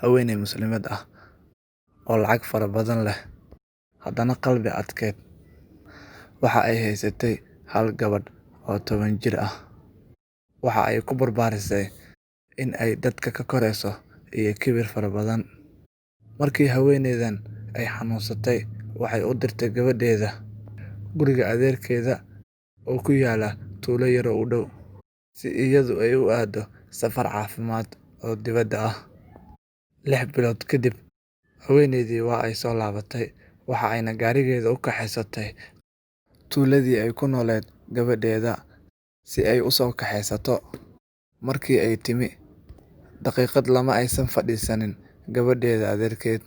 haweeney Muslimad ah oo lacag fara badan leh, haddana qalbi adkeyd. Waxa ay haysatay hal gabadh oo 10 jir ah. Waxa ay ku barbaarisay in ay dadka ka korayso iyo kibir fara badan. Markii haweeneydan ay xanuunsatay, waxay u dirtay gabadheeda guriga adeerkeeda oo ku yaala tuulo yar oo u dhow, si iyadu ay u aado safar caafimaad oo dibadda ah. 6 bilood kadib, haweeneydii waa ay soo laabatay. Waxa ayna gaarigeeda u kaxaysatay tuuladii ay ku nooleed gabadheeda si ay u soo kaxaysato. Markii ay timi, daqiiqad lama aysan fadhiisanin gabadheeda adeerkeed,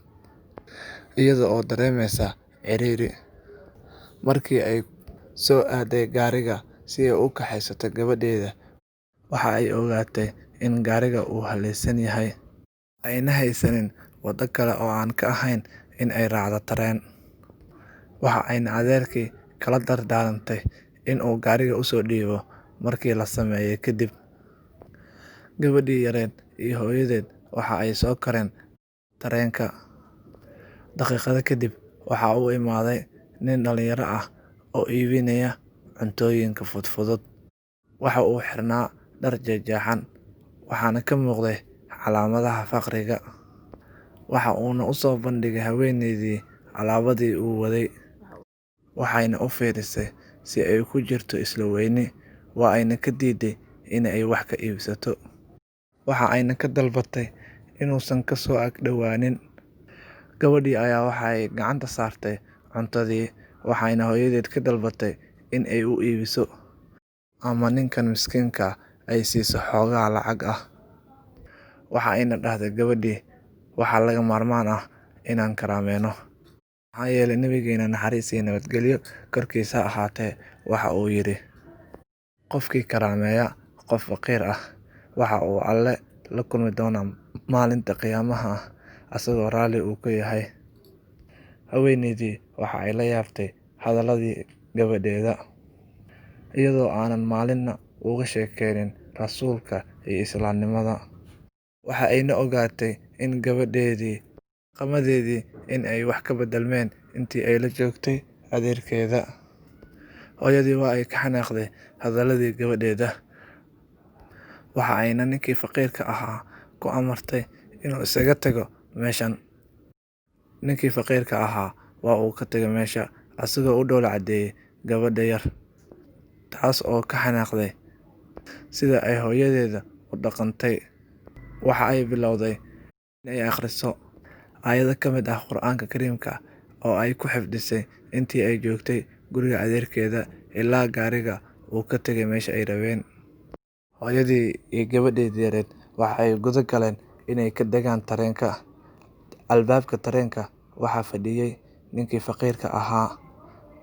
iyada oo dareemaysa ciriiri. Markii ay soo aaday gaariga si ay u kaxaysato gabadheeda, waxa ay ogaatay in gaariga uu halaysan yahay, ayna haysanin waddo kale oo aan ka ahayn in ay raacdo tareen. Waxa ayna adeerkii kala dardaarantay in uu gaariga u soo dhiibo markii la sameeyay kadib. Gabadhii yareed iyo hooyadeed waxa ay soo koreen tareenka. Daqiiqado kadib, waxa uu imaaday nin dhalinyaro ah oo iibinaya cuntooyinka fudud. Waxa uu xirnaa dhar jeexan, waxaana ka muuqday calaamadaha faqriga. Waxa uuna u soo bandhigay haweeneydii alaabadii uu waday, waxayna u fiirisay si ay ku jirto isla weyni. Waa ayna ka diiday in ay wax ka iibsato. Waxa ayna ka dalbatay inuusan ka soo ag dhowaanin. Gabadhii ayaa waxa ay gacanta saartay cuntadii, waxayna hooyadeed ka dalbatay in ay u iibiso ama ninkan miskiinka ah ay siiso xoogaa lacag ah. Waxa ayna dhahday gabadhii, waxaa lagama maarmaan ah inaan karaameyno, maxaa yeelay Nabigeena naxariis iyo nabadgelyo korkiisa ha ahaatee waxa uu yidhi: qofkii karaameeya qof faqiir ah, waxa uu Alle la kulmi doonaa maalinta qiyaamaha asagoo raalli uu ka yahay. Haweeneydii waxa ay la yaabtay hadalladii gabadheeda, iyadoo aanan maalinna uga sheekeynin Rasuulka iyo Islaamnimada. Waxa ayna ogaatay in gabadheedii dhaqamadeedii in ay wax ka beddelmeen intii ay la joogtay adeerkeeda. Hooyadii waa ay ka xanaaqday hadalladii gabadheeda. Waxa ayna ninkii faqiirka ahaa ku amartay inuu isaga tago meeshan. Ninkii faqiirka ahaa waa uu ka tagay meesha, asagoo u dhoola cadeeyay gabadha yar, taas oo ka xanaaqday sida ay hooyadeed u dhaqantay. Waxa ay bilowday in ay akhriso aayado ka mid ah Qur'aanka Kariimka ah oo ay ku xifdisay intii ay joogtay guriga adeerkeeda ilaa gaariga uu ka tagay meesha ay rabeen. Hooyadii iyo gabadheedii yareed waxa ay guda galeen inay ka degaan tareenka. Albaabka tareenka waxaa fadhiyay ninkii faqiirka ahaa.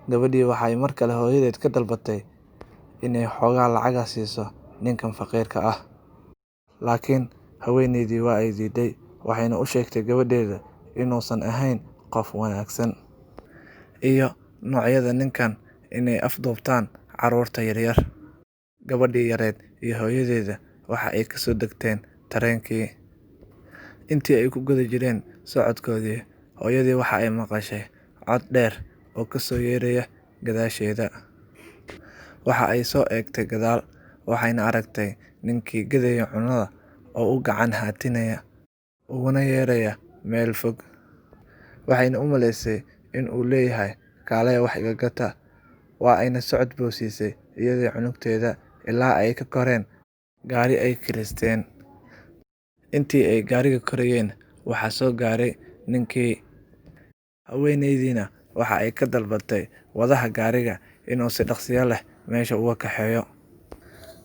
Gabadhii waxay mar kale hooyadeed ka dalbatay inay xoogaa lacag ah siiso ninkan faqiirka ah, laakiin haweeneydii waa ay diiday. Waxayna u sheegtay gabadheeda inuusan ahayn qof wanaagsan, iyo noocyada ninkan inay afduubtaan carruurta yaryar. Gabadhii yareed iyo hooyadeeda waxa ay ka soo degteen tareenkii. Intii ay ku guda jireen socodkoodii, hooyadii waxa ay maqashay cod dheer oo ka soo yeeraya gadaasheeda. Waxa ay soo eegtay gadaal, waxayna aragtay ninkii gadaya cunnada oo u gacan haatinaya, uguna yeeraya meel fog. Waxayna u maleysay in uu leeyahay kaalaya wax iga gata. Waa ayna socod boosisay iyadii cunugteeda ilaa ay ka koreen gaari ay kireysteen. Intii ay gaariga korayeen, waxaa soo gaaray ninkii. Haweeneydiina waxa ay ka dalbatay wadaha gaariga inuu si dhaqsiyo leh meesha uga kaxeeyo.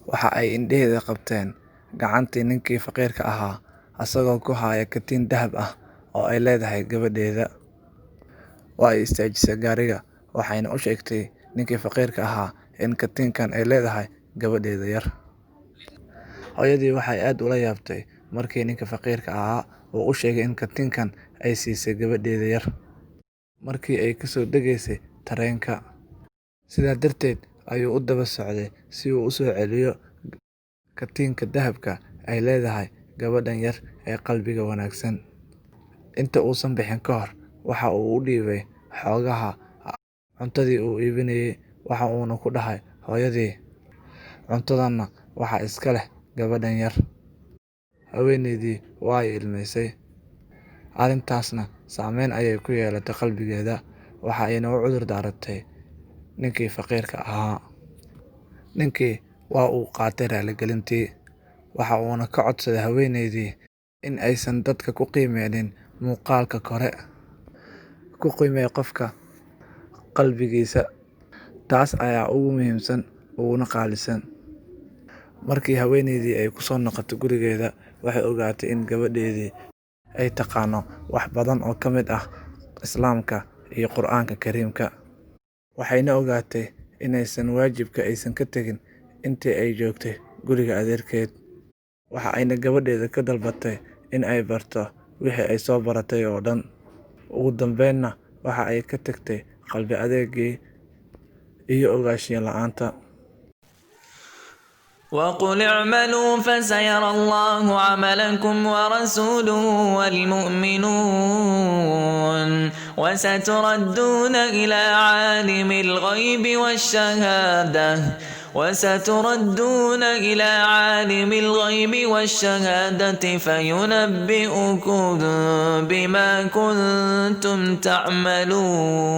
Waxa ay indhaheeda qabteen gacantii ninkii faqiirka ahaa, asagoo ku haya katiin dahab ah oo ay leedahay gabadheeda. Waa ay istaajisay gaariga, waxayna u sheegtay ninkii faqiirka ahaa in katiinkan ay leedahay gabadheeda yar. Hooyadii waxay aad ula yaabtay markii ninkii faqiirka ahaa uu u sheegay in katiinkan ay siisay gabadheeda yar markii ay ka soo degaysay tareenka. Sidaa darteed ayuu u daba socday si uu u soo celiyo katiinka dahabka ay leedahay gabadhan yar ee qalbiga wanaagsan. Inta uusan bixin ka hor, waxa uu u dhiibay xoogaha cuntadii uu iibinayay, waxa uuna ku dhahay hooyadii, cuntadanna waxaa iska leh gabadhan yar. Haweeneydii waa ay ilmeysay, arrintaasna saameyn ayay ku yeelatay qalbigeeda. Waxa ayna u cudur daaratay ninkii faqiirka ahaa. Ninkii waa uu qaatay raaligelintii, waxa uuna ka codsaday haweeneydii in aysan dadka ku qiimeynin muuqaalka kore, ku qiimee qofka qalbigiisa. Taas ayaa ugu muhiimsan uguna qaalisan. Markii haweeneydii ay ku soo noqotay gurigeeda, waxay ogaatay in gabadheedii ay taqaano wax badan oo ka mid ah Islaamka iyo Qur'aanka Kariimka. Waxayna ogaatay inaysan waajibka aysan ka tagin intii ay joogtay guriga adeerkeed. Waxa ayna gabadheeda ka dalbatay in ay barto wixii ay soo baratay oo dhan. Ugu dambeynna waxa ay ka tagtay qalbi adeegii iyo ogaansho la'aanta. وقل اعملوا فسيرى الله عملكم ورسوله والمؤمنون وستردون إلى عالم الغيب والشهادة فينبئكم بما كنتم تعملون.